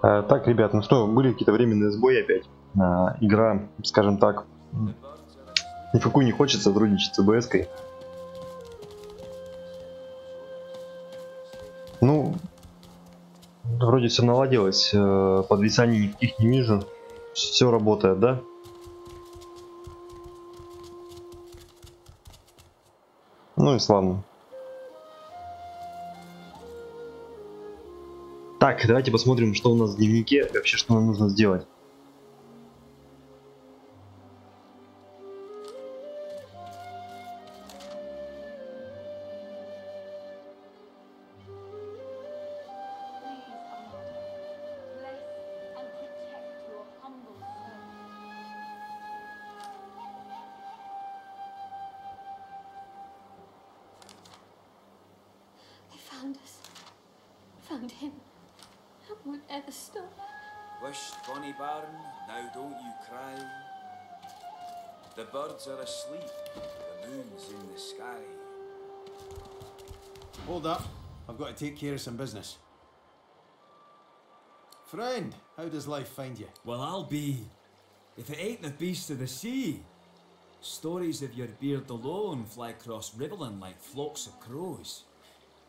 Так, ребят, ну что, были какие-то временные сбои опять. Игра, скажем так, ни в какую не хочется сотрудничать с ОБС-кой. Ну, вроде все наладилось, подвисаний никаких не вижу. Все работает, да? Ну и славно. Так, давайте посмотрим, что у нас в дневнике, и вообще, что нам нужно сделать. Found him. Won't ever stop. Wished bonny barn, now don't you cry. The birds are asleep, the moon's in the sky. Hold up, I've got to take care of some business. Friend, how does life find you? Well, I'll be, if it ain't the beast of the sea. Stories of your beard alone fly across Riverland like flocks of crows.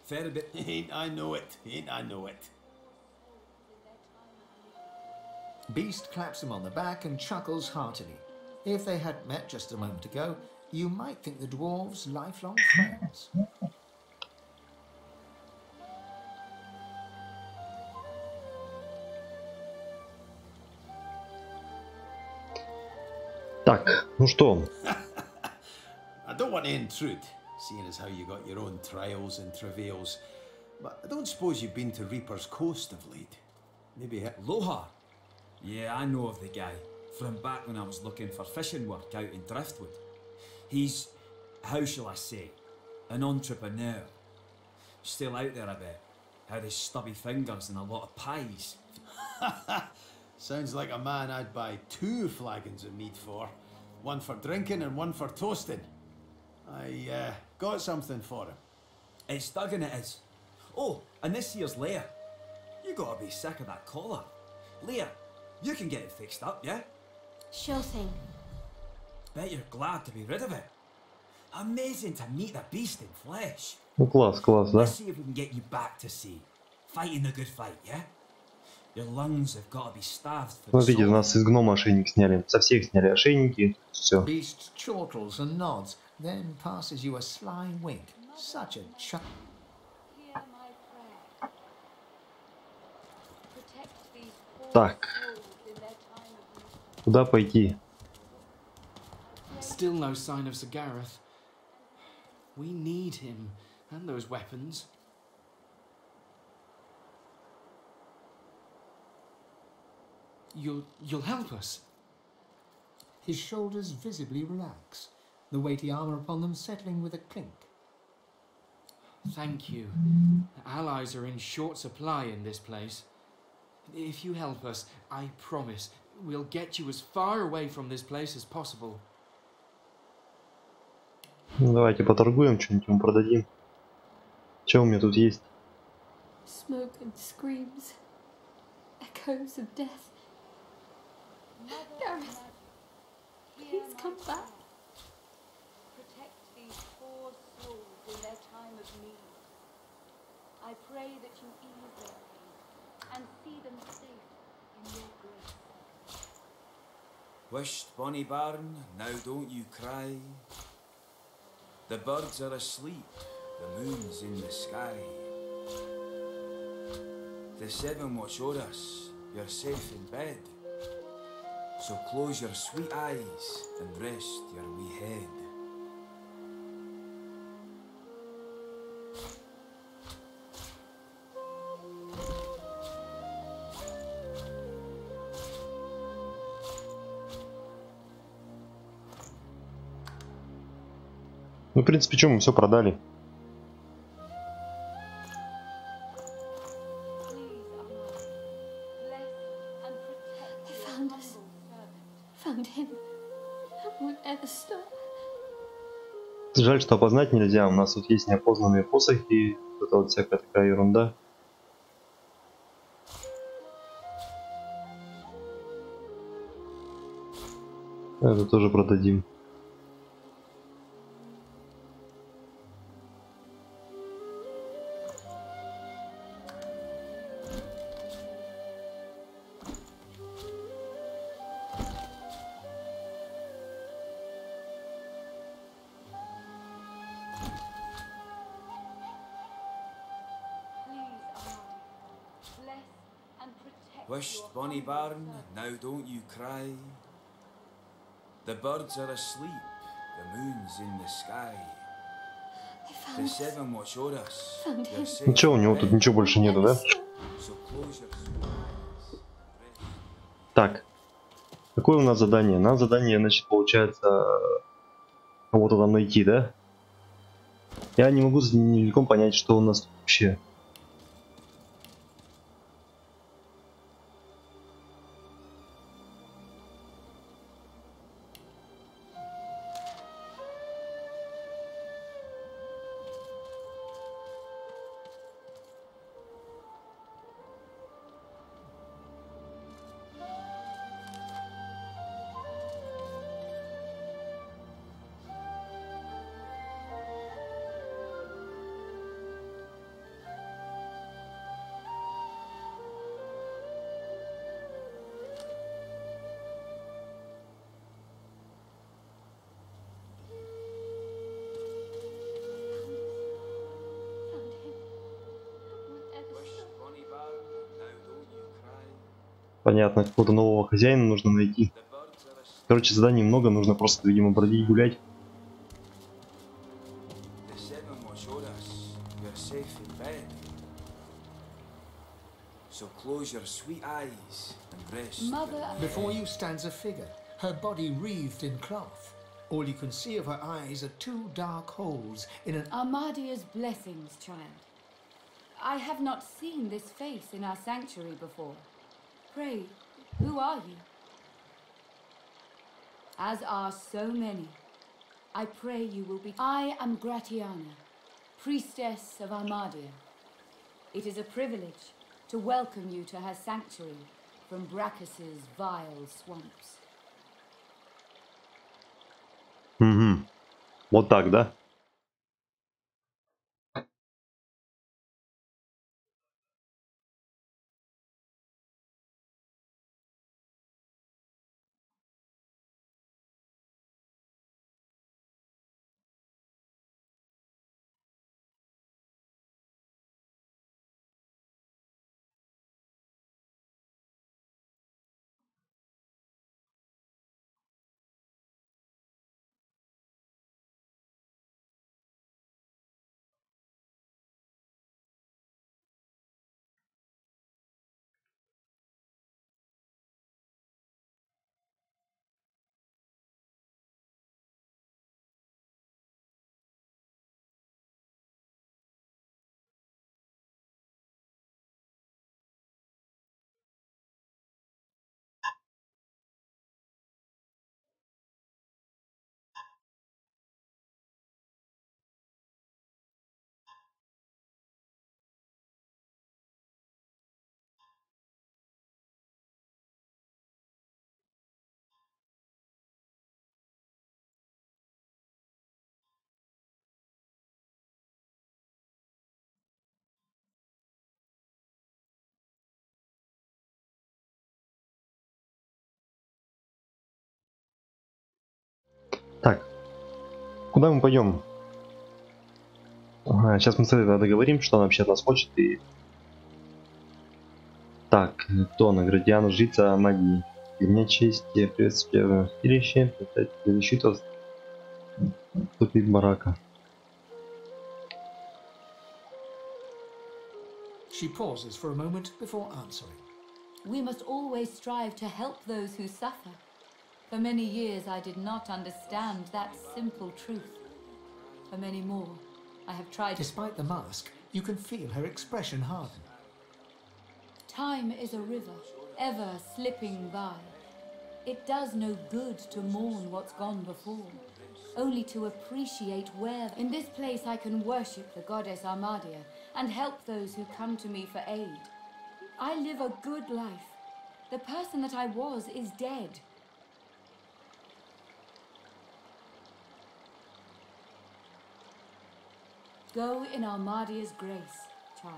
Fair a bit. Ain't I know it, ain't I know it. Beast claps him on the back and chuckles heartily. If they had met just a moment ago, you might think the dwarves lifelong friends. Так, ну что? I don't want to intrude, seeing as how you got your own trials and travails, but I don't suppose you've been to Reaper's Coast of late. Maybe Loha? Yeah, I know of the guy, from back when I was looking for fishing work out in Driftwood. He's, how shall I say, an entrepreneur. Still out there a bit, had his stubby fingers and a lot of pies. Sounds like a man I'd buy 2 flagons of mead for. One for drinking and one for toasting. I got something for him. It's Duggan it is. Oh, and this here's Leah. You gotta be sick of that collar. Leah, you can get it fixed up, yeah? Sure thing. Bet you're glad to be rid of it. Amazing to meet the beast in flesh. Ну класс, класс, да? Let's see if we can get you back to sea. Fighting the good fight, yeah? Your lungs have got to be starved for the Смотрите, у нас из гнома ошейник сняли. Со всех сняли ошейники. Все. Beast chortles and nods, then passes you a sly wink. Such a chuck. Так. Куда пойти? Still no sign of Sir Gareth. We need him and those weapons. You'll help us. His shoulders visibly relax, the weighty armor upon them settling with a clink. Thank you. Allies are in short supply in this place. If you help us, I promise we'll get you as far away from this place as possible. Ну, давайте поторгуем, что-нибудь ему продадим. Что у меня тут есть? Smoke and screams. Echoes of death. Gareth, please come back. Protect these poor souls in their time of need. I pray that you ease their pain and see them safe in your grace. Wished bonny barn, now don't you cry. The birds are asleep, the moon's in the sky. The 7 watch o'er us, you're safe in bed. So close your sweet eyes and rest your wee head. Ну, в принципе, что мы все продали. Жаль, что опознать нельзя. У нас тут есть неопознанные посохи. Это вот всякая такая ерунда. Это тоже продадим. Wished, bonny bairn, now don't you cry. The birds are asleep, the moon's in the sky. The seven watch o'er us. They're safe Ничего, у него тут ничего больше нету, да? so close your eyes. Так. Какое у нас задание? У нас задание, значит, получается кого-то там найти, да? Я не могу с невеликом понять, что у нас тут вообще. Понятно, какого-то нового хозяина нужно найти. Короче, заданий много, нужно просто, видимо, бродить, гулять. Before you stands a figure, her body wreathed in cloth. All you can see of her eyes are two dark holes in an... Armadia's blessings, child. I have not seen this face in our sanctuary before. Pray, who are you? As are so many, I pray you will be... I am Gratiana, priestess of Armadia. It is a privilege to welcome you to her sanctuary from Brachus's vile swamps. Угу. Вот так, да? Так, куда мы пойдем? Ага, сейчас мы с этой договорим, что она вообще от нас хочет. И... Так, кто она? Градиана, жрица магии. Для меня честь и приветствие первое святилище, защиту тупик барака. She pauses for a moment before answering. We must always strive to help those who suffer. For many years I did not understand that simple truth. For many more, I have tried... Despite the mask, you can feel her expression harden. Time is a river, ever slipping by. It does no good to mourn what's gone before, only to appreciate where... In this place I can worship the goddess Armadia and help those who come to me for aid. I live a good life. The person that I was is dead. Go in Armadia's grace, child.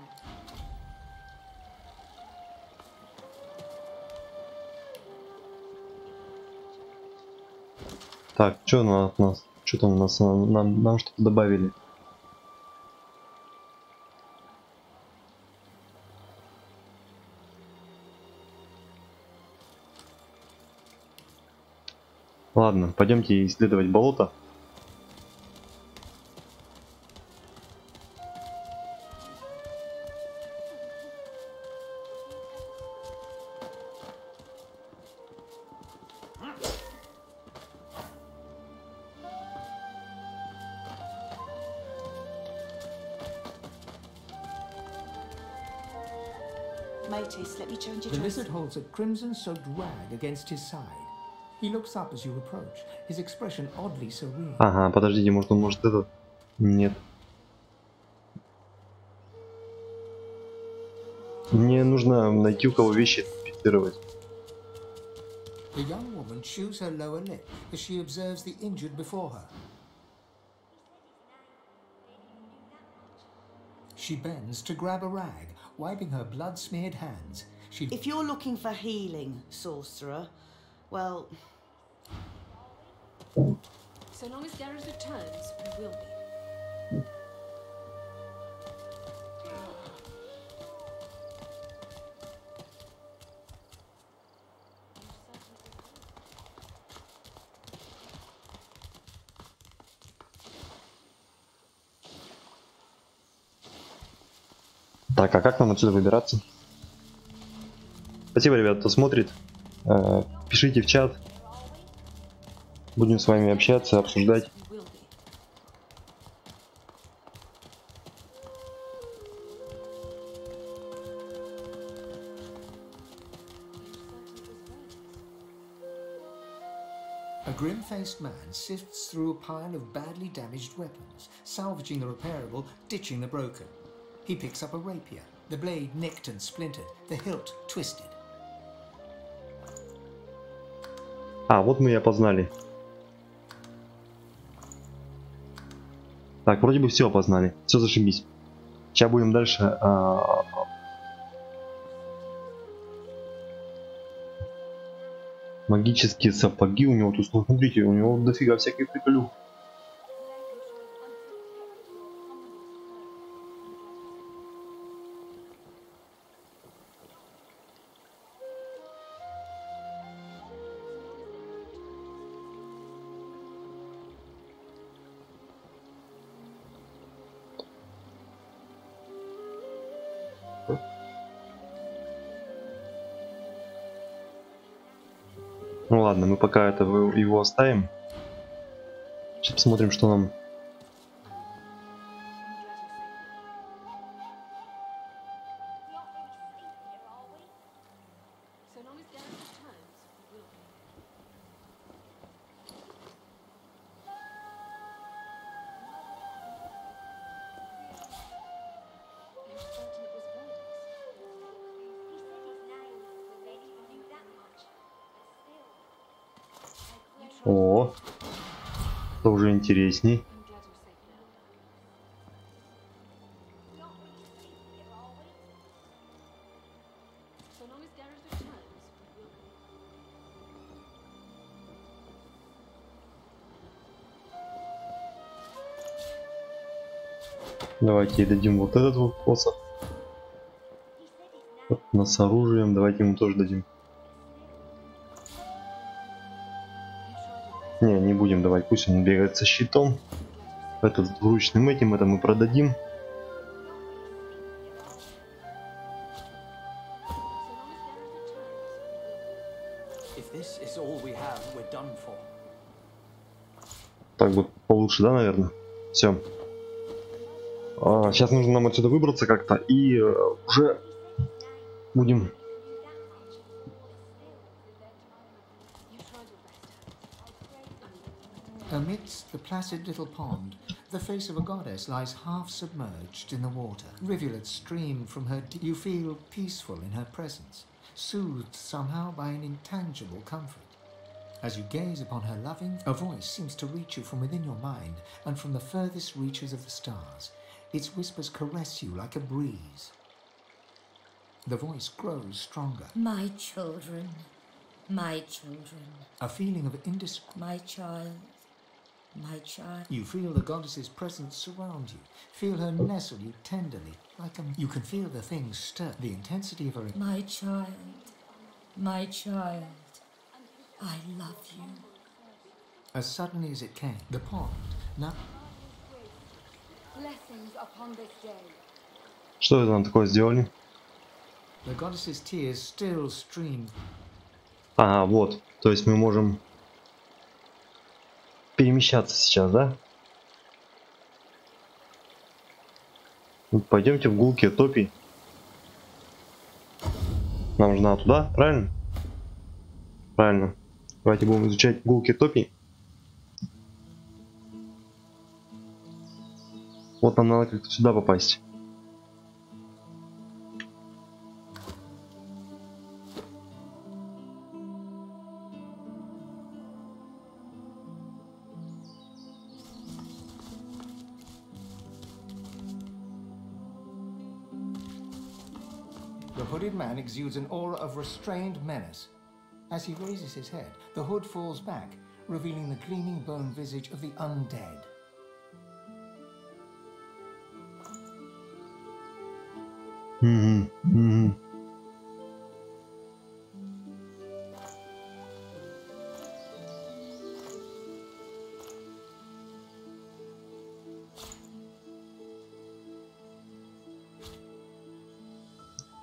Так, что от нас? Что там у нас? Нам что-то добавили. Ладно, пойдемте исследовать болото. Mateys, let me change your The dress. lizard holds a crimson-soaked rag against his side. He looks up as you approach, his expression oddly serene. Ага, подождите, может он может этот? Нет. Мне нужно найти, у кого вещи фиксировать. The young woman chews her lower lip as she observes the injured before her. She bends to grab a rag, wiping her blood-smeared hands. If you're looking for healing, sorcerer, well... So long as Gareth returns, we will be. Так, а как нам отсюда выбираться? Спасибо, ребят, кто смотрит. Пишите в чат. Будем с вами общаться, обсуждать. A grim-faced man sifts through a pile of badly damaged weapons, salvaging the repairable, ditching the broken. He picks up a rapier, the blade nicked and splintered, the hilt twisted. А, вот мы и опознали. Так, вроде бы все опознали. Все, зашибись. Сейчас будем дальше. Магические сапоги у него тут, смотрите, у него дофига всяких приколюх. Ну ладно, мы пока это его оставим. Сейчас посмотрим, что нам. So long as Gareth returns, we will be. О, это уже интересней. So long as Gareth returns, we will be. Давайте дадим вот этот вот способ. Вот у нас с оружием, давайте ему тоже дадим. Не будем давать, пусть он бегает со щитом. Этот двуручным этим, это мы продадим. Так будет получше, да, наверное? Все. Сейчас нужно нам отсюда выбраться как-то и уже будем. Amidst the placid little pond, the face of a goddess lies half submerged in the water. Rivulets stream from her. You feel peaceful in her presence, soothed somehow by an intangible comfort. As you gaze upon her loving, a voice seems to reach you from within your mind and from the furthest reaches of the stars. Its whispers caress you like a breeze. The voice grows stronger. My children. My children. A feeling of indescribable. My child. My child. You feel the goddess's presence surround you. Feel her nestle you tenderly, like a... You can feel the thing stir. The intensity of her... My child. My child. I love you. As suddenly as it came, the pond, now... Blessings upon this day. Что это нам такое сделали? The goddess's tears still stream. Ага, вот. То есть мы можем перемещаться сейчас, да? Ну, пойдемте в гулкие топи. Нам же надо туда, правильно? Правильно. Давайте будем изучать гулкие топи. Вот нам надо как-то сюда попасть. The hooded man exudes an aura of restrained menace. As he raises his head, the hood falls back, revealing the gleaming bone visage of the undead.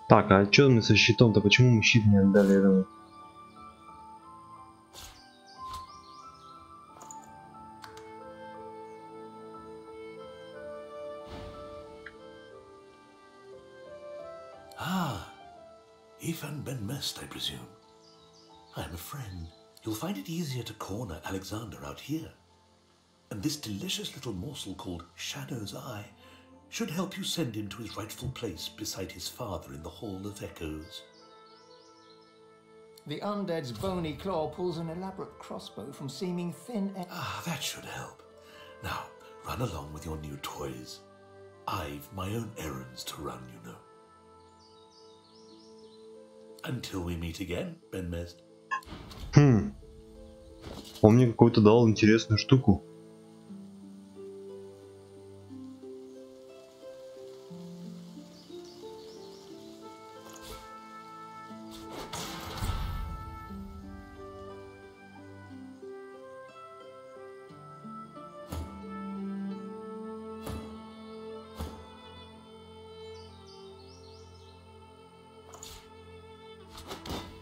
Так, а что мы со щитом-то? Почему мы щит не отдали этому? Ah, Ifan Ben Mest, I presume. I'm a friend. You'll find it easier to corner Alexander out here. And this delicious little morsel called Shadow's Eye should help you send him to his rightful place beside his father in the Hall of Echoes. The undead's bony claw pulls an elaborate crossbow from seeming thin air. Ah, that should help. Now, run along with your new toys. I've my own errands to run, you know. Until we meet again, Ben Mest. Он мне какую-то дал интересную штуку.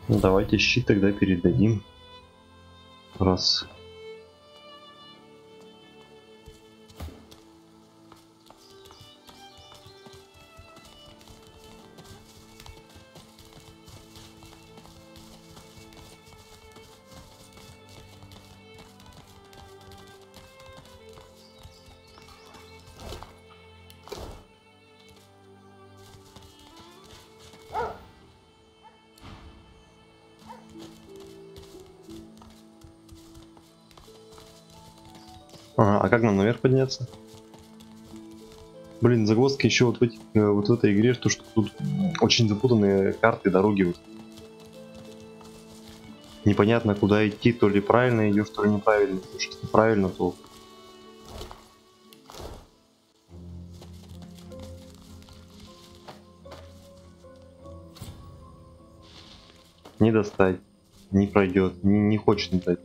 Ну, давайте щит тогда передадим. Раз. Ага, а как нам наверх подняться? Блин, загвоздка еще вот в этой игре, что тут очень запутанные карты дороги. Вот. Непонятно, куда идти, то ли правильно идешь, то ли неправильно. Потому что если правильно, то... Не достать, не пройдет, не хочет достать.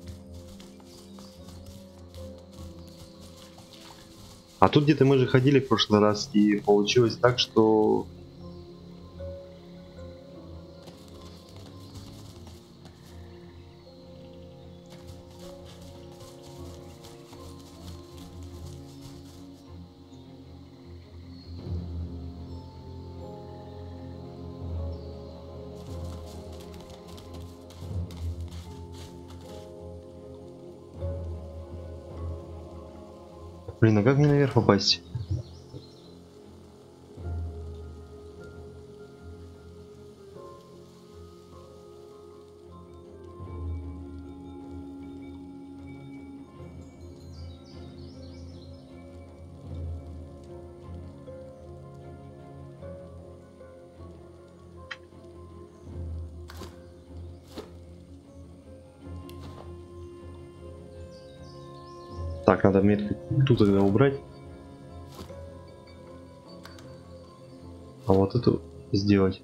А тут где-то мы же ходили в прошлый раз, и получилось так, что... Блин, а как мне наверх попасть? Так, надо метку тут тогда убрать. А вот эту сделать.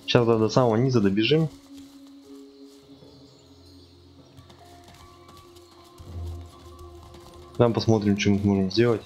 Сейчас до самого низа добежим. Там посмотрим, что мы можем сделать.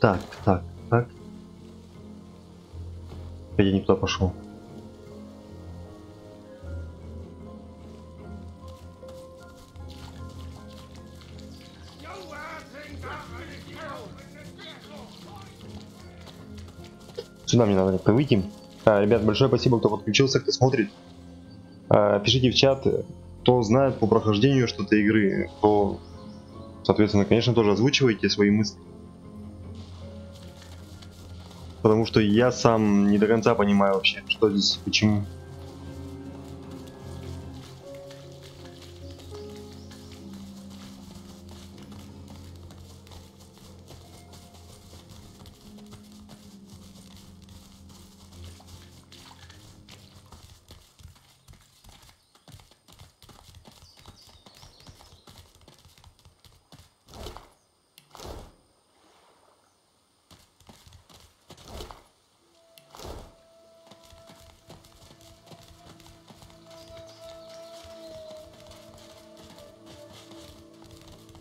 Так. Я не туда пошел. Сюда мне надо как-то выйти. Ребят, большое спасибо, кто подключился, кто смотрит. Пишите в чат, кто знает по прохождению что-то игры, то, соответственно, конечно, тоже озвучивайте свои мысли. Потому что я сам не до конца понимаю вообще, что здесь, почему.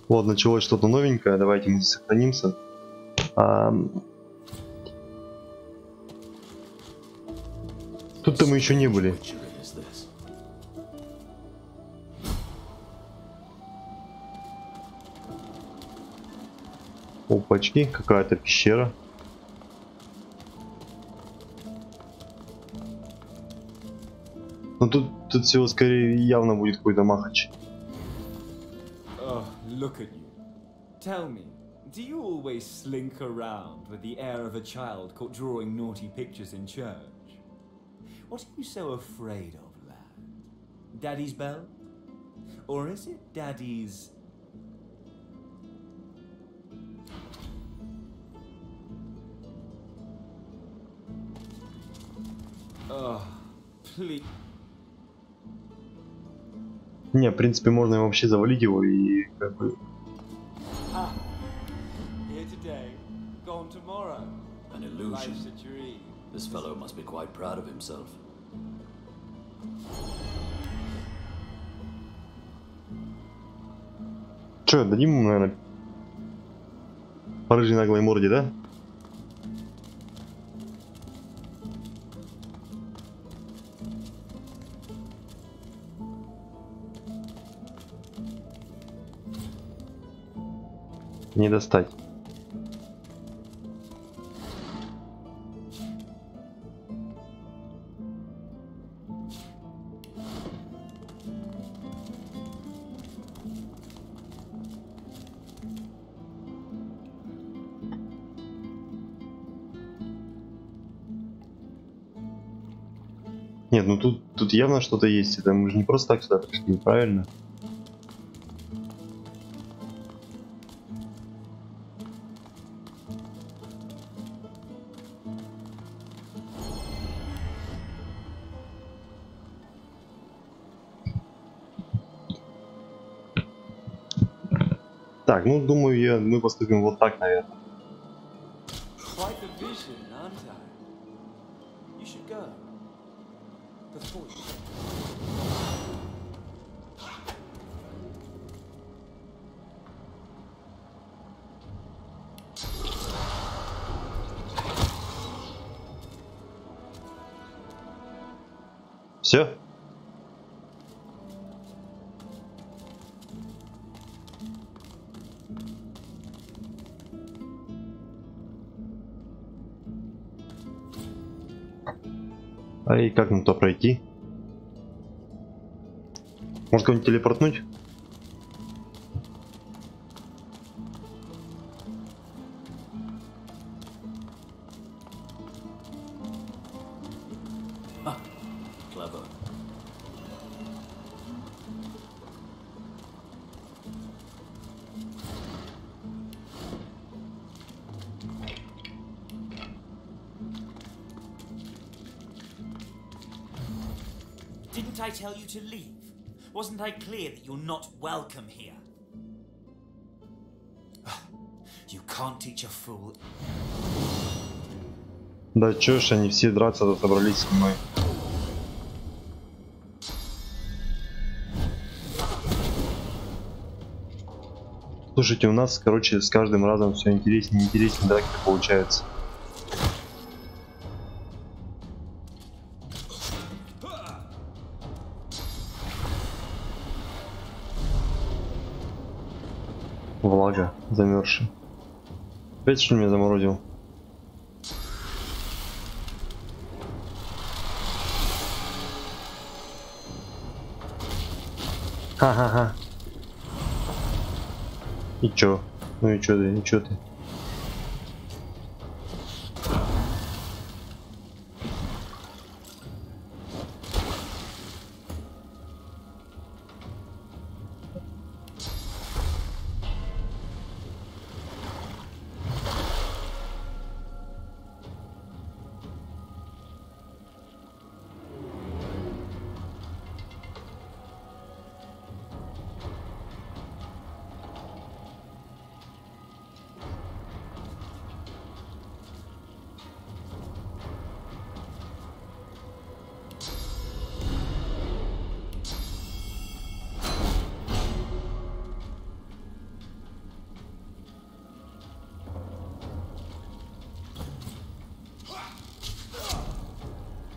Вот, началось что-то новенькое, давайте мы здесь сохранимся. Тут-то мы еще не были. Опачки, какая-то пещера. Но тут всего скорее явно будет какой-то махач. Look at you. Tell me, do you always slink around with the air of a child caught drawing naughty pictures in church? What are you so afraid of, lad? Daddy's bell? Or is it Daddy's... Oh, please... Не, в принципе, можно вообще завалить его и как бы... Here today, gone tomorrow. An illusion. Life's a dream. This fellow must be quite proud of himself. Че, дадим ему, наверное, по рыжей наглой морде, да? Не достать. Нет, ну тут явно что-то есть. Это мы же не просто так сюда пришли, правильно? Так, ну думаю, мы поступим вот так, наверное. vision, aren't I? You should go. Before you. Все? А и как нам то пройти? Может кого-нибудь телепортнуть? Clever. Didn't I tell you to leave? Wasn't I clear that you're not welcome here? You can't teach a fool. Да чё ж они все драться собрались со мной. Слушайте, у нас, короче, с каждым разом все интереснее и интереснее, да, как получается. Влага, замерзшая. Опять что меня заморозил? Ха-ха-ха. И чё? Ну и чё ты, и чё ты?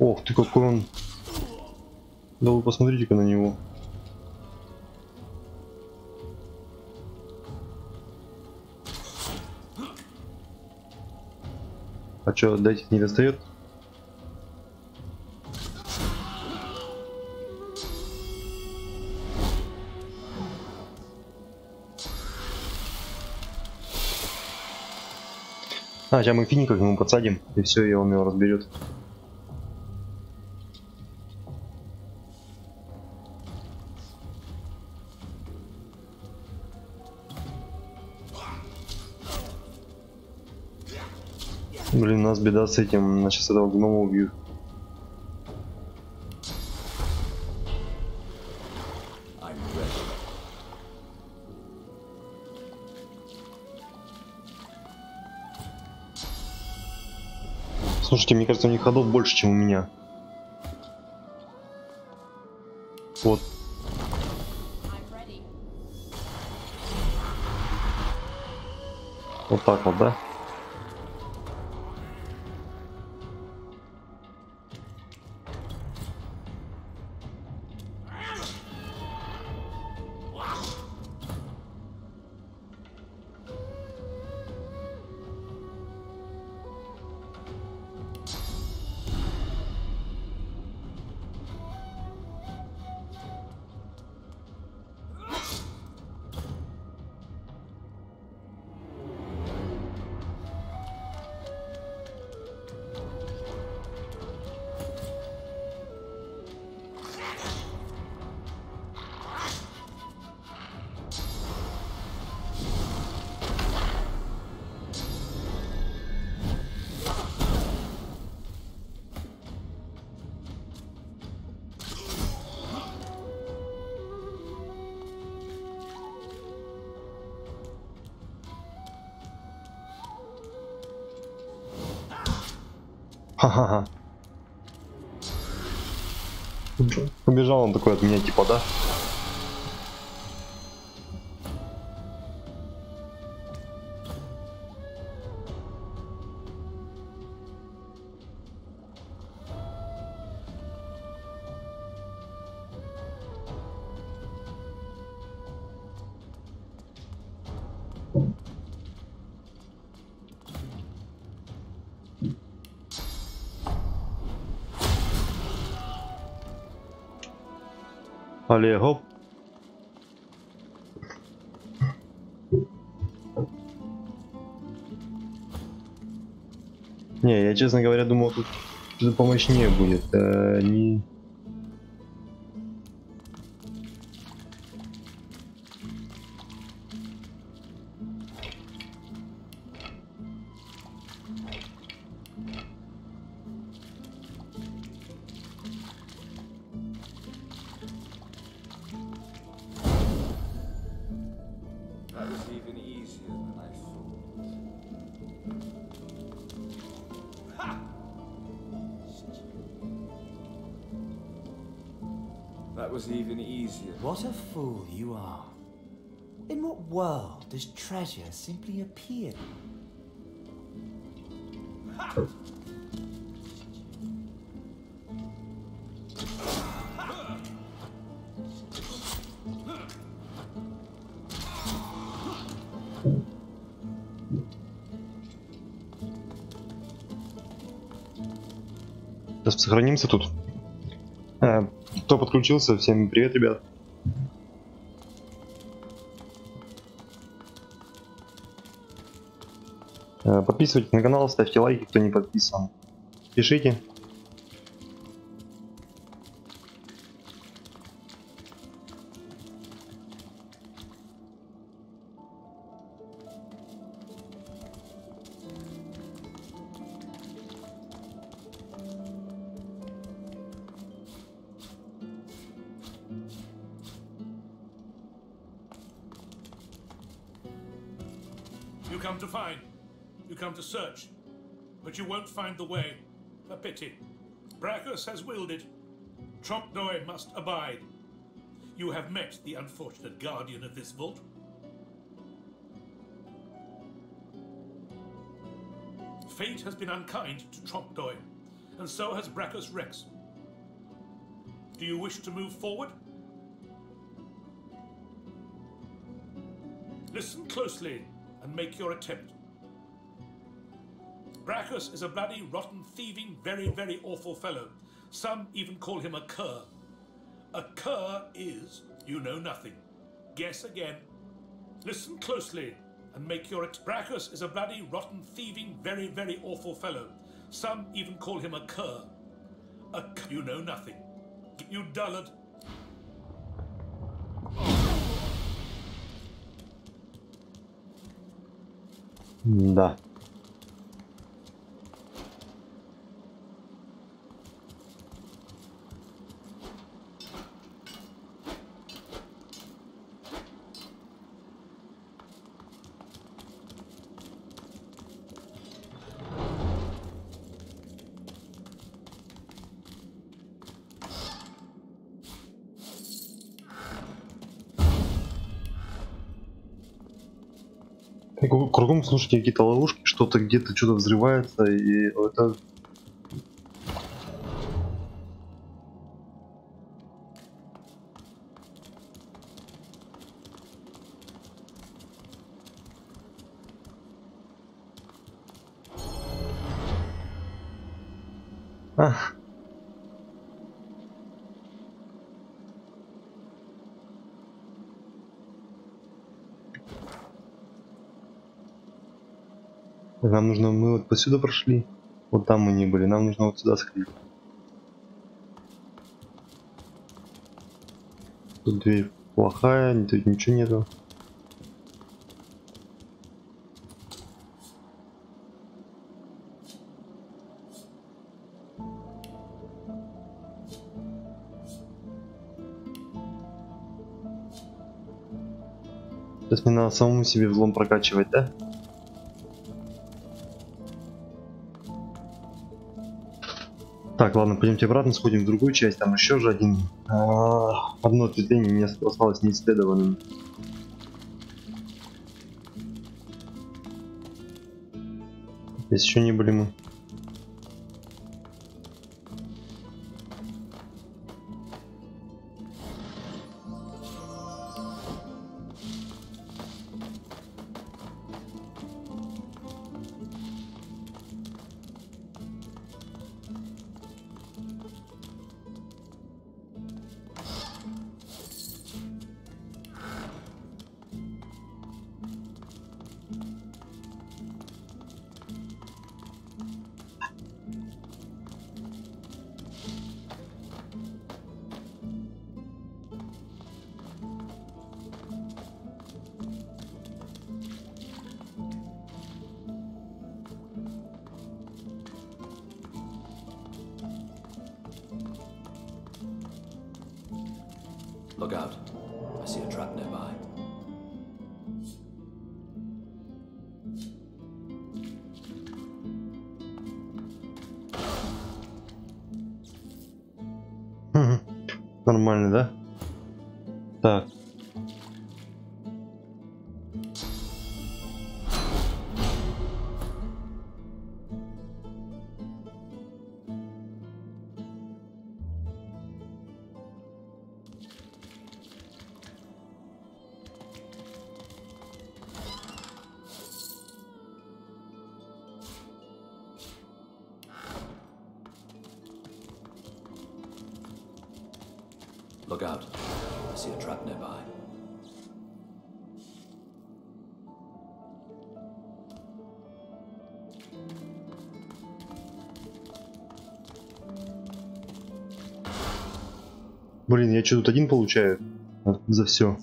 Ох ты, какой он. Да вы посмотрите-ка на него. А чё, до этих не достает? А, сейчас мы финика к нему подсадим, и все, и он его разберет. Блин, у нас беда с этим, нас сейчас этого гнома убьют. Слушайте, мне кажется, у них ходов больше, чем у меня. Вот. Вот так вот, да? Ха-ха-ха. Побежал он такой от меня, типа, да? Але, гоп. Не, я, честно говоря, думал, тут что-то помощнее будет. Не... That was even easier. What a fool you are. In what world does treasure simply appear? Сейчас сохранимся тут. Кто подключился, всем привет, ребят. Подписывайтесь на канал, ставьте лайки, кто не подписан. Пишите. You come to find, you come to search, but you won't find the way. A pity. Brachus has willed it. Trompdoi must abide. You have met the unfortunate guardian of this vault. Fate has been unkind to Trompdoi, and so has Brachus Rex. Do you wish to move forward? Listen closely and make your attempt. Brachus is a bloody, rotten, thieving, very, very awful fellow. Some even call him a cur. A cur is, you know nothing. Guess again. Listen closely and make your attempt. Brachus is a bloody, rotten, thieving, very, very awful fellow. Some even call him a cur. You know nothing. You dullard. Да. Кругом, слушайте, какие-то ловушки, что-то где-то что-то взрывается, и это... Ах. Нам нужно, мы вот посюда прошли, вот там мы не были, нам нужно вот сюда сходить. Тут дверь плохая, тут ничего нету. Сейчас мне надо самому себе взлом прокачивать, да? Так, ладно, пойдемте обратно, сходим в другую часть. Там еще же одно ответвление не осталось неисследованным. Здесь еще не были мы. Look out. I see a trap nearby. Нормально, да? Так. Look out. I see a trap nearby. Блин, я что тут один получаю за все.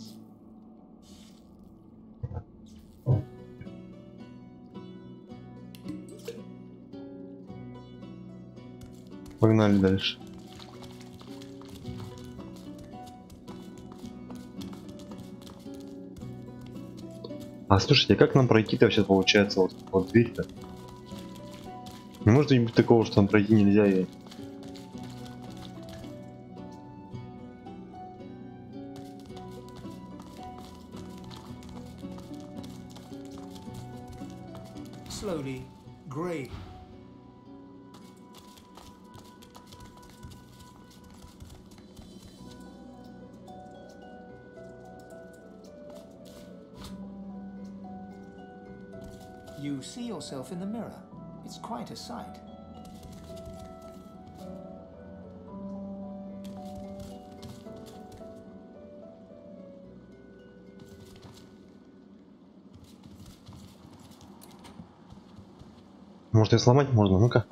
Погнали дальше. А слушайте, как нам пройти-то вообще получается вот дверь-то? Не может быть такого, что нам пройти нельзя и... Slowly, grey. You see yourself in the mirror. It's quite a sight. Может, ее сломать можно? Ну-ка.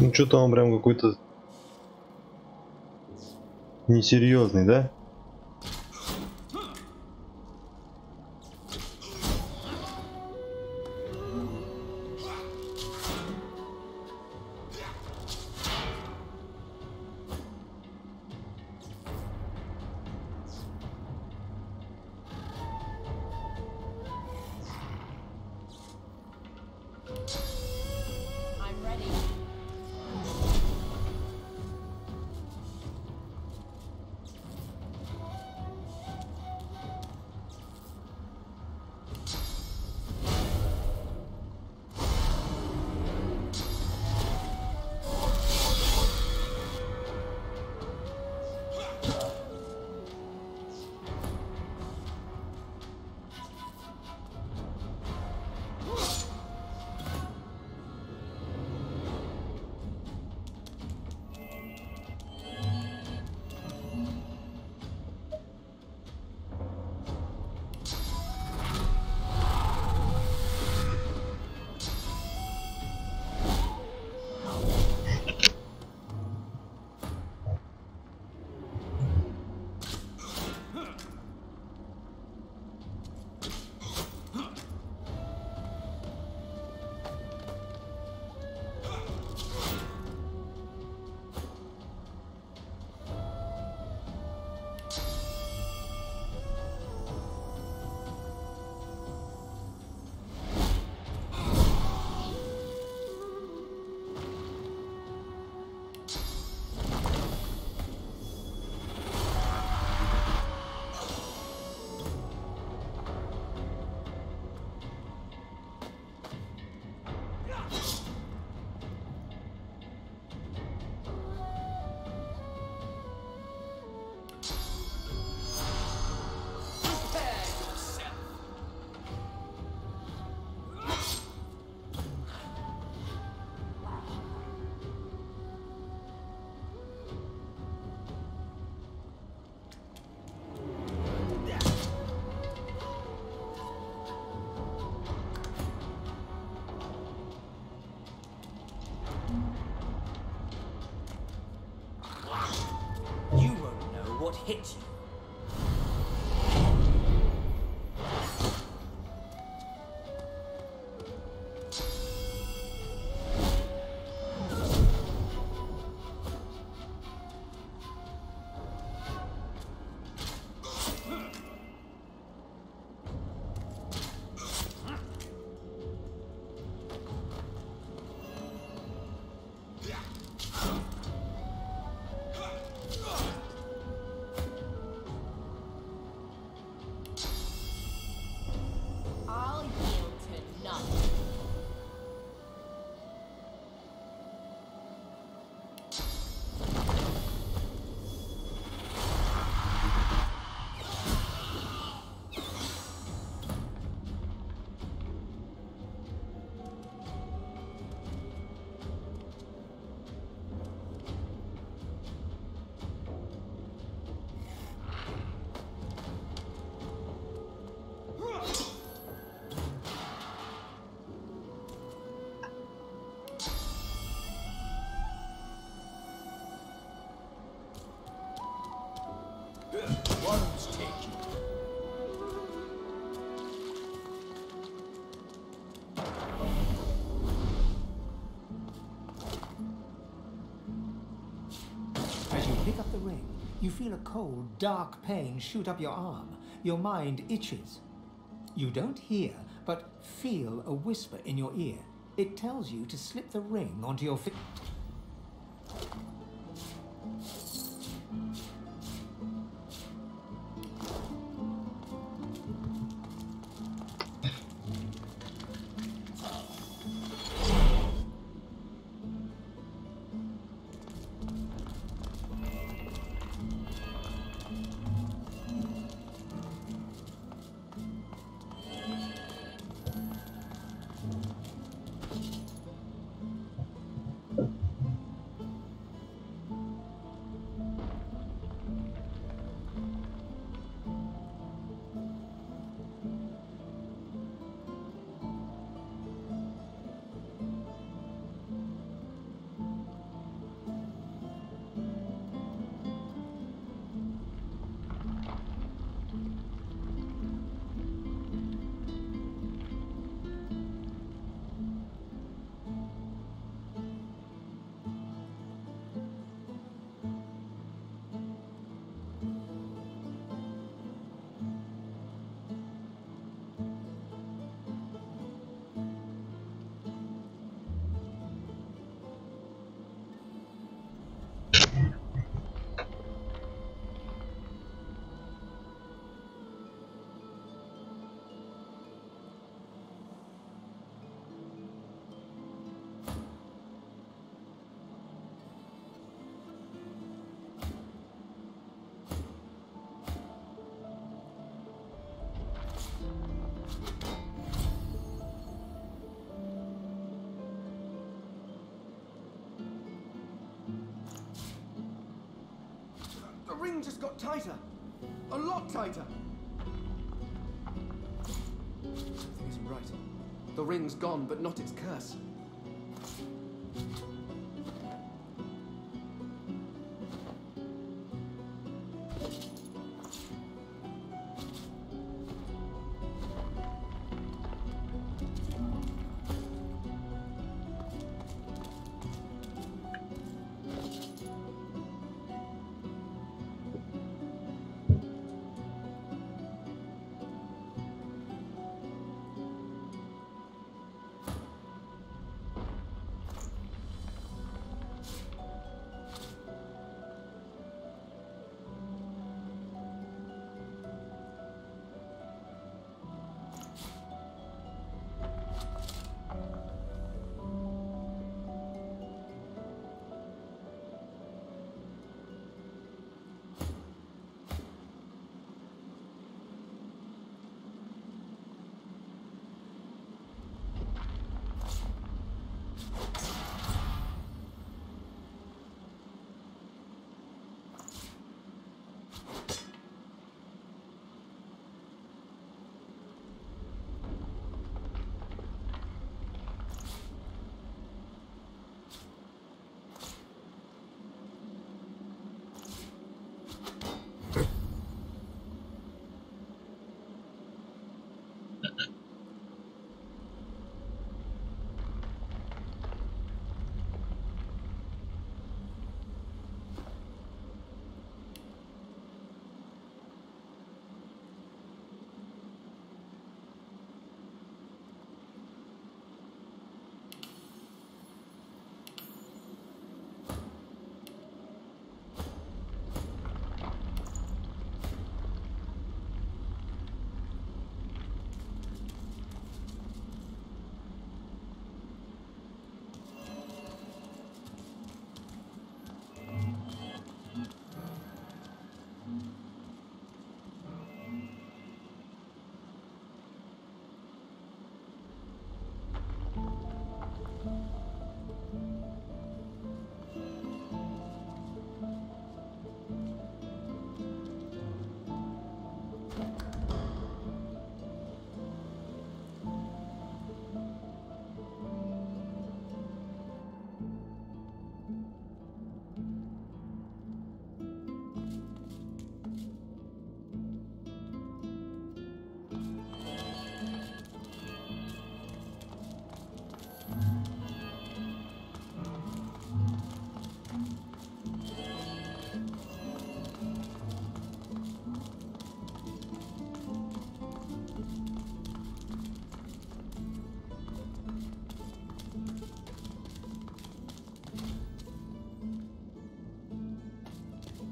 Ну что-то он прям какой-то несерьезный, да? hit you. As you pick up the ring, you feel a cold, dark pain shoot up your arm. Your mind itches. You don't hear, but feel a whisper in your ear. It tells you to slip the ring onto your finger. ring just got tighter. A lot tighter. Something isn't right. The ring's gone, but not its curse.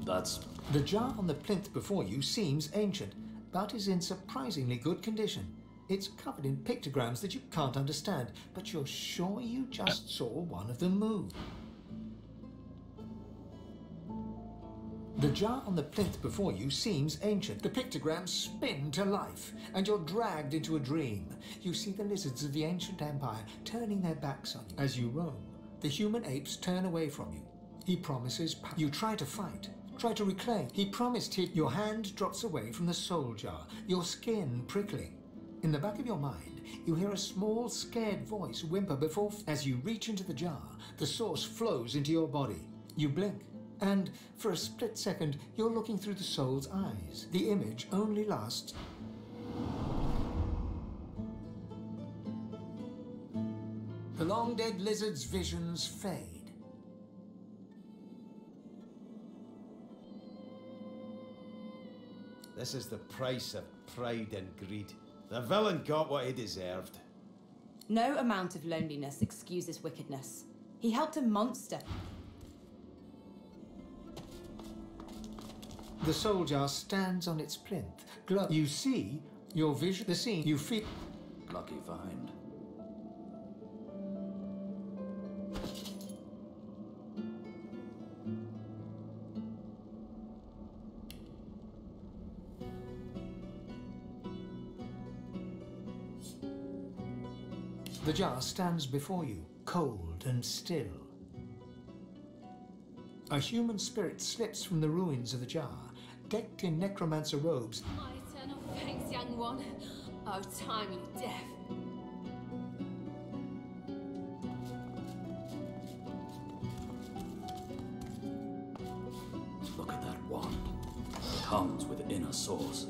That's... The jar on the plinth before you seems ancient, but is in surprisingly good condition. It's covered in pictograms that you can't understand, but you're sure you just saw one of them move. The jar on the plinth before you seems ancient. The pictograms spin to life, and you're dragged into a dream. You see the lizards of the ancient empire turning their backs on you. As you roam, the human apes turn away from you. He promises power. You try to fight, try to reclaim. He promised your hand drops away from the soul jar, your skin prickling. In the back of your mind, you hear a small, scared voice whimper before... As you reach into the jar, the source flows into your body. You blink, and for a split second, you're looking through the soul's eyes. The image only lasts... The long-dead lizard's visions fade. This is the price of pride and greed. The villain got what he deserved. No amount of loneliness excuses wickedness. He helped a monster. The soul jar stands on its plinth. You see your vision, the scene you feel. Lucky find. The jar stands before you, cold and still. A human spirit slips from the ruins of the jar, decked in necromancer robes. My eternal thanks, young one. Oh, timely death. Look at that wand. It comes with inner source.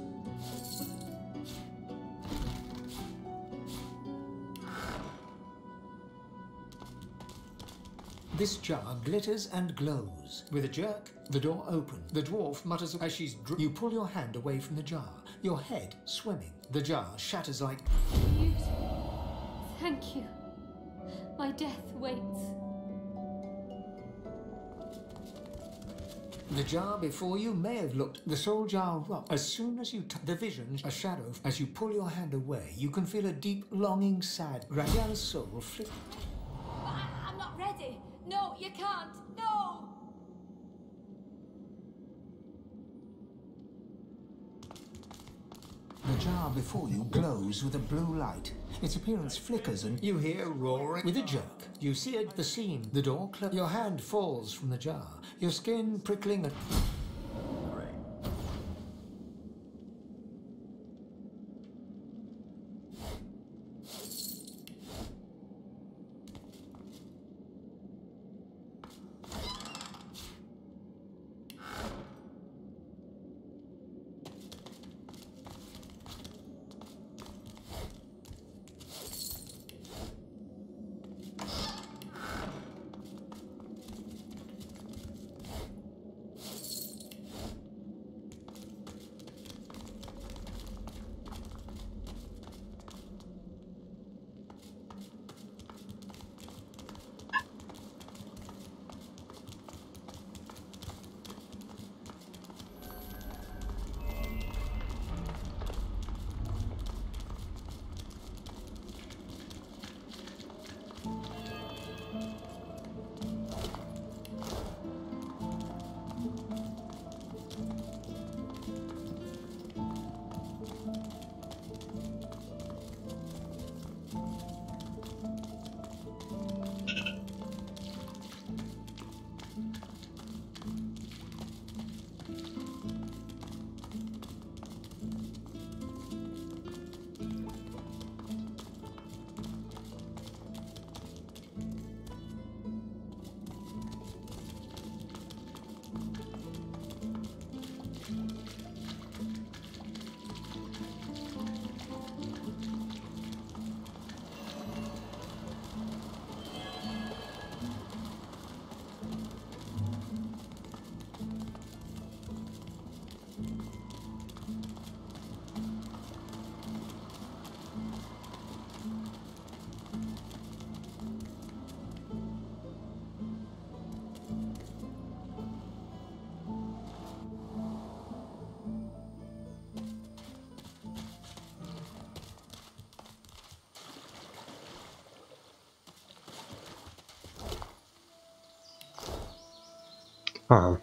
This jar glitters and glows. With a jerk, the door opens. The dwarf mutters as she's you pull your hand away from the jar, your head swimming. The jar shatters like... Beautiful. Thank you. My death waits. The jar before you may have looked... The soul jar rocks. As soon as you the vision, a shadow, as you pull your hand away, you can feel a deep, longing, sad... Radial's soul flick... I'm not ready. No, you can't. No! The jar before you glows with a blue light. Its appearance flickers and you hear roaring. With a jerk, you see it, the scene. The door closes. Your hand falls from the jar. Your skin prickling and...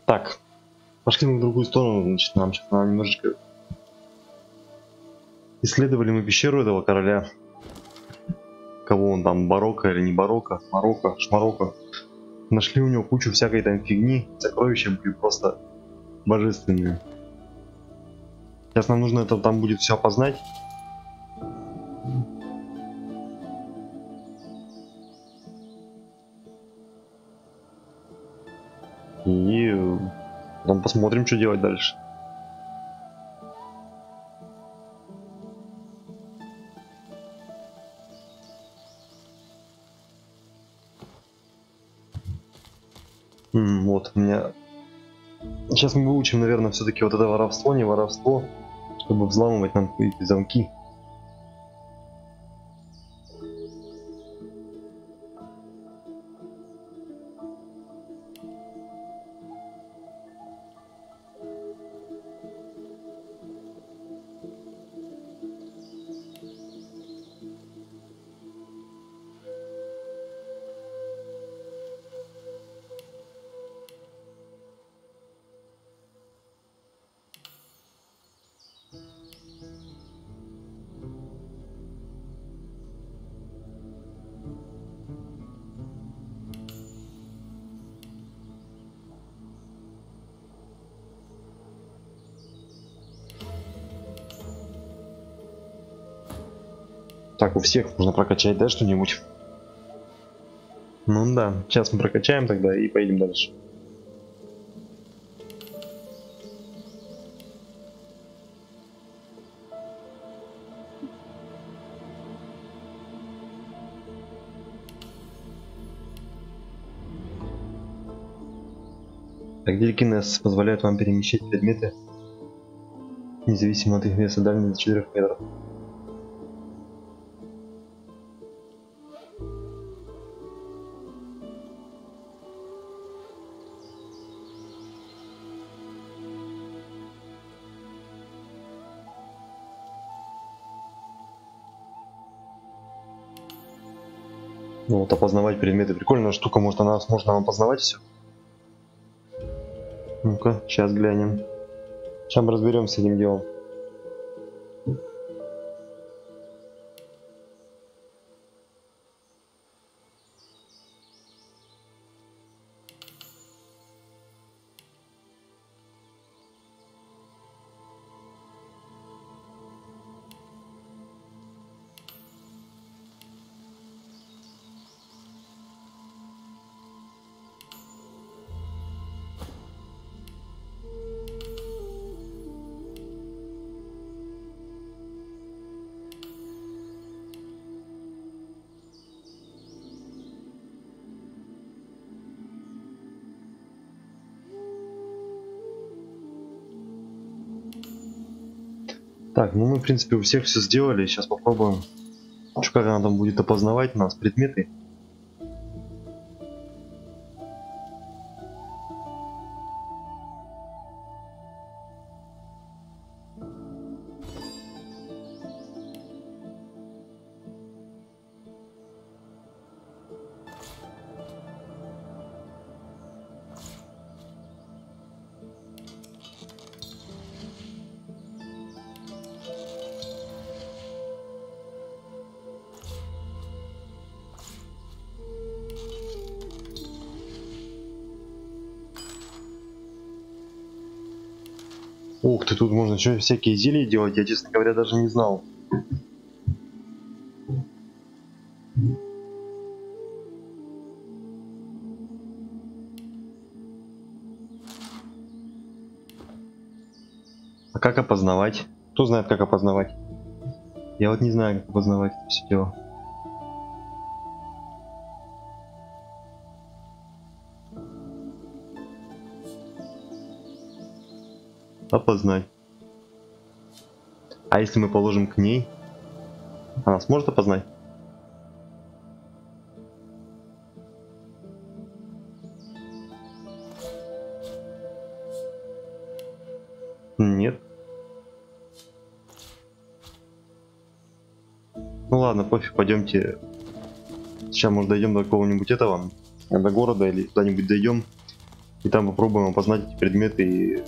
Так. Пошли мы в другую сторону, значит, нам сейчас надо немножечко... Исследовали мы пещеру этого короля. Кого он там, барокко или не барокко, марокко, шмарокко. Нашли у него кучу всякой там фигни. Сокровища были просто божественные. Сейчас нам нужно это там будет все опознать. И потом посмотрим, что делать дальше. Вот у меня... Сейчас мы выучим, наверное, все-таки вот это воровство, не воровство, чтобы взламывать нам эти замки. Так, у всех можно прокачать, да, что-нибудь? Ну да, сейчас мы прокачаем тогда и поедем дальше. Так, телекинез позволяет вам перемещать предметы независимо от их веса дальней до 4 метров. Ну вот опознавать предметы. Прикольная штука, может она сможет нам опознавать все. Ну-ка, сейчас глянем. Сейчас мы разберемся с этим делом. Так, ну мы в принципе у всех все сделали. Сейчас попробуем, что как она там будет опознавать нас предметы. Ух ты, тут можно еще всякие зелья делать, я, честно говоря, даже не знал. А как опознавать? Кто знает, как опознавать? Я вот не знаю, как опознавать это все дело. Опознать. А если мы положим к ней, она сможет опознать? Нет. Ну ладно, пофиг, пойдемте. Сейчас, может, дойдем до какого-нибудь этого, до города или куда-нибудь дойдем. И там попробуем опознать эти предметы и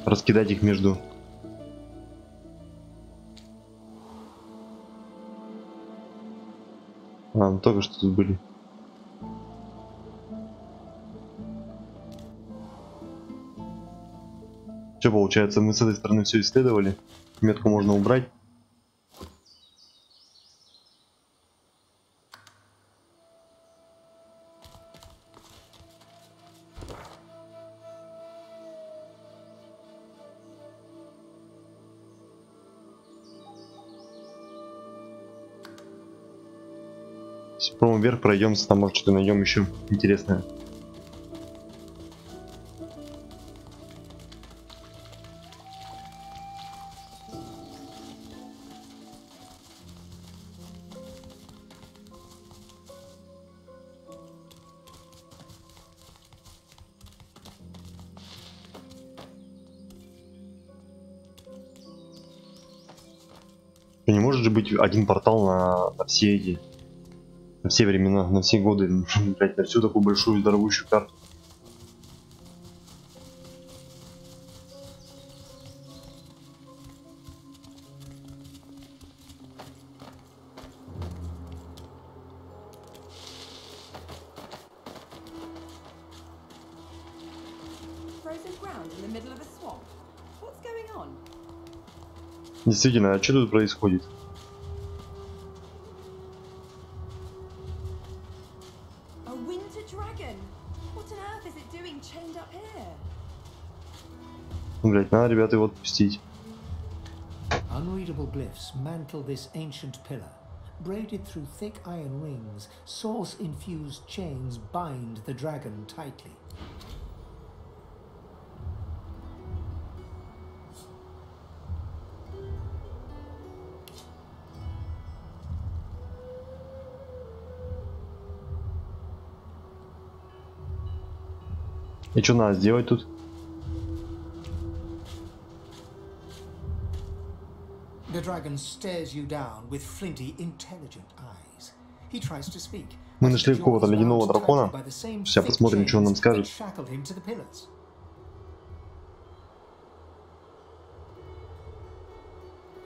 раскидать их между... ну только что тут были. Что получается, мы с этой стороны все исследовали. Метку можно убрать. Попробуем вверх пройдемся, там может что-то найдем еще интересное. Не может же быть один портал на все эти... На все времена, на все годы, блять, на всю такую большую здоровущую карту. Действительно, а что тут происходит? dragon. What on earth is it doing chained up here? Блять, надо, ребята, его отпустить. Unreadable glyphs mantle this ancient pillar. Braided through thick iron rings, source-infused chains bind the dragon tightly. И что надо сделать тут? The dragon stares you down with flinty, intelligent eyes. He tries to speak. Мы нашли какого-то ледяного дракона. Сейчас посмотрим, что он нам скажет.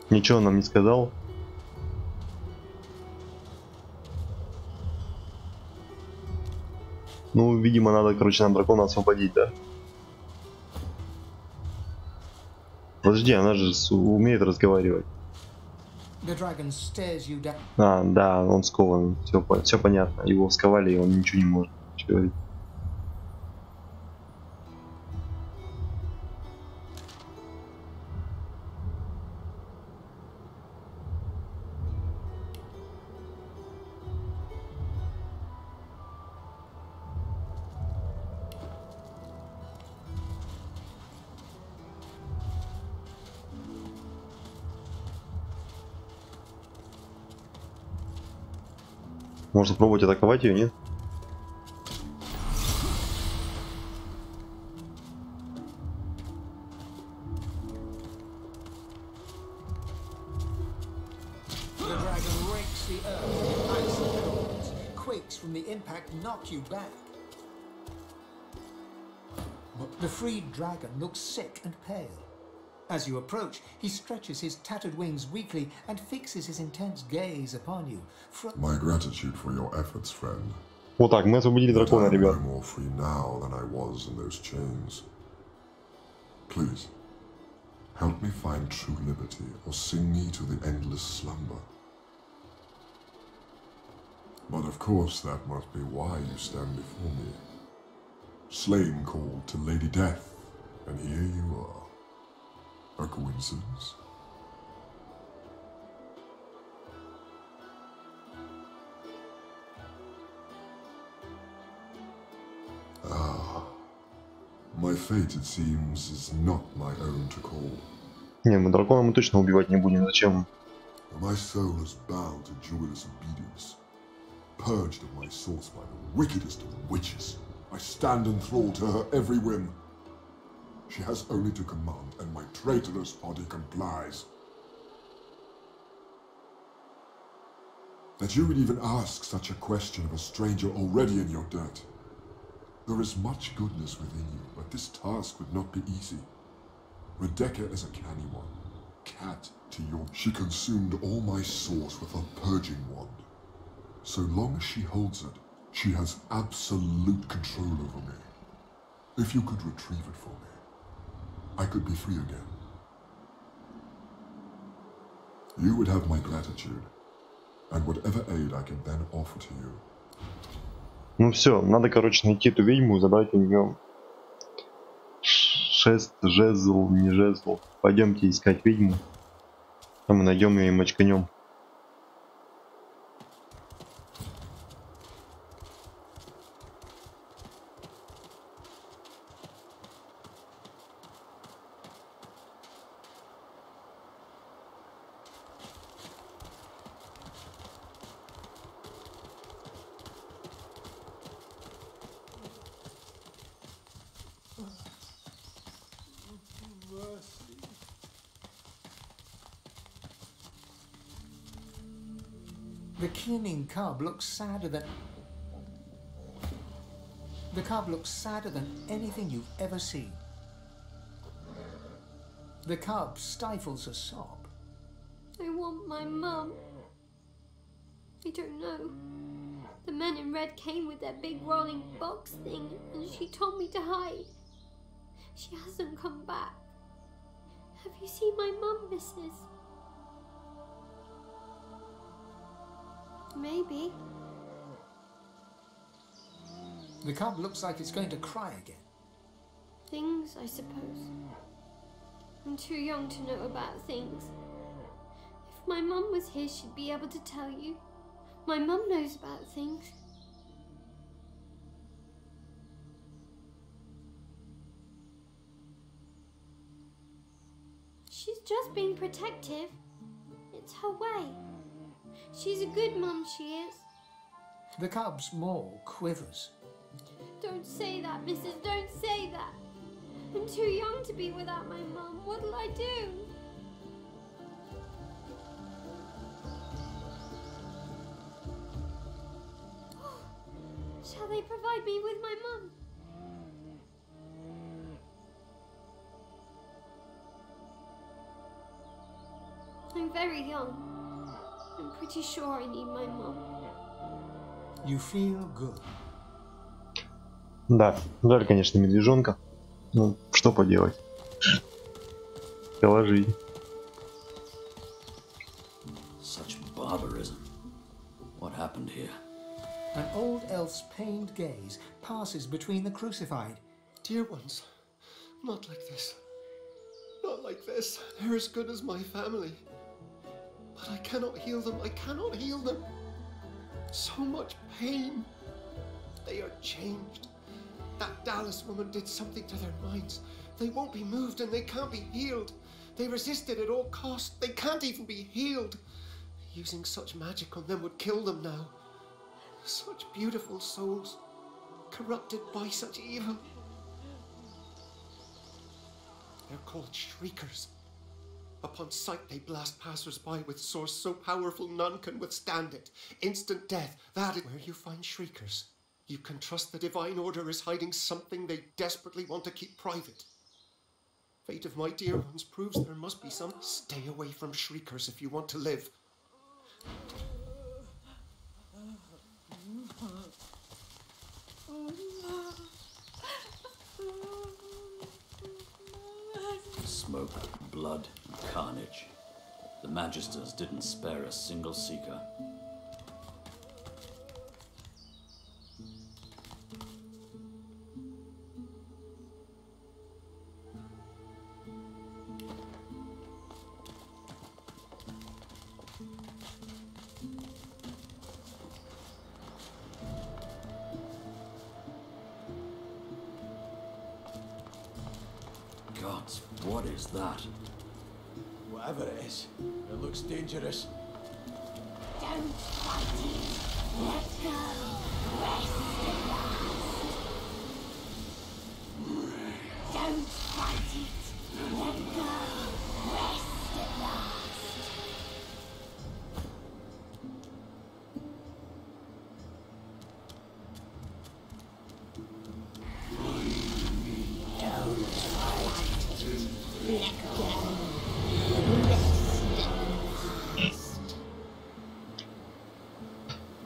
Ничего он нам не сказал. Ну, видимо, надо, короче, нам дракона освободить, да? Подожди, она же умеет разговаривать. А, да, он скован. Все понятно. Его сковали, и он ничего не может говорить. Можно пробовать атаковать ее, нет? The freed dragon looks sick and pale. As you approach, he stretches his tattered wings weakly and fixes his intense gaze upon you. My gratitude for your efforts, friend. Вот так, мы освободили дракона, ребят. I'm more free now than I was in those chains. Please, help me find true liberty, or sing me to the endless slumber. But of course, that must be why you stand before me. Slain called to Lady Death, and here you are. A coincidence? Ah, my fate, it seems, is not my own to call. Не, мы дракона мы точно убивать не будем. Зачем? My soul is bound to joyless obedience, purged of my source by the wickedest of the witches. I stand enthralled to her every whim. She has only to command, and my traitorous body complies. That you would even ask such a question of a stranger already in your debt. There is much goodness within you, but this task would not be easy. Rebecca is a canny one. Cat to your... She consumed all my source with her purging wand. So long as she holds it, she has absolute control over me. If you could retrieve it for me, I could be free again. You would have my gratitude, and whatever aid I can then offer to you. Ну все, надо, короче, найти эту ведьму и забрать у нее шест, жезл, не жезл. Пойдемте искать ведьму. А мы найдем ее и мочканем. The keening cub looks sadder than... The cub looks sadder than anything you've ever seen. The cub stifles a sob. I want my mum. I don't know. The men in red came with their big rolling box thing and she told me to hide. She hasn't come back. Have you seen my mum, missus? Maybe. The cub looks like it's going to cry again. Things, I suppose. I'm too young to know about things. If my mum was here, she'd be able to tell you. My mum knows about things. She's just being protective. It's her way. She's a good mum, she is. The cub's maw quivers. Don't say that, missus, don't say that. I'm too young to be without my mum. What'll I do? Shall they provide me with my mum? I'm very young. I'm pretty sure I need my mum. You feel good. Да, жаль, конечно, медвежонка. Ну, что поделать. Такова жизнь. Such barbarism. What happened here? An old elf's pained gaze passes between the crucified. Dear ones, not like this. Not like this. They're as good as my family. But I cannot heal them. I cannot heal them. So much pain. They are changed. That Dallas woman did something to their minds. They won't be moved and they can't be healed. They resisted at all costs. They can't even be healed. Using such magic on them would kill them now. Such beautiful souls, corrupted by such evil. They're called shriekers. Upon sight they blast passers-by with swords so powerful none can withstand it. Instant death, that is where you find shriekers. You can trust the divine order is hiding something they desperately want to keep private. Fate of my dear ones proves there must be some. Stay away from shriekers if you want to live. Smoke, blood, and carnage. The Magisters didn't spare a single seeker. Gods, what is that? Whatever it is, it looks dangerous. Don't fight it. Let go. Rest at last. Don't fight it. Let go. Rest at last. Don't fight it. Let go.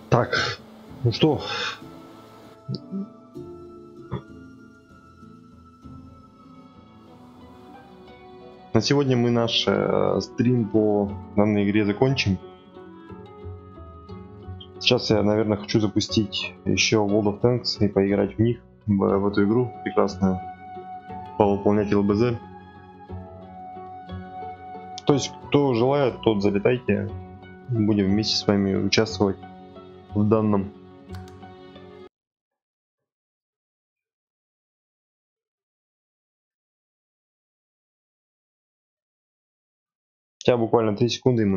Так, ну что? На сегодня мы наш стрим по данной игре закончим. Сейчас я, наверное, хочу запустить еще World of Tanks и поиграть в них, в эту игру прекрасную, повыполнять ЛБЗ. То есть, кто желает, тот залетайте, будем вместе с вами участвовать в данном. Буквально 3 секунды и мы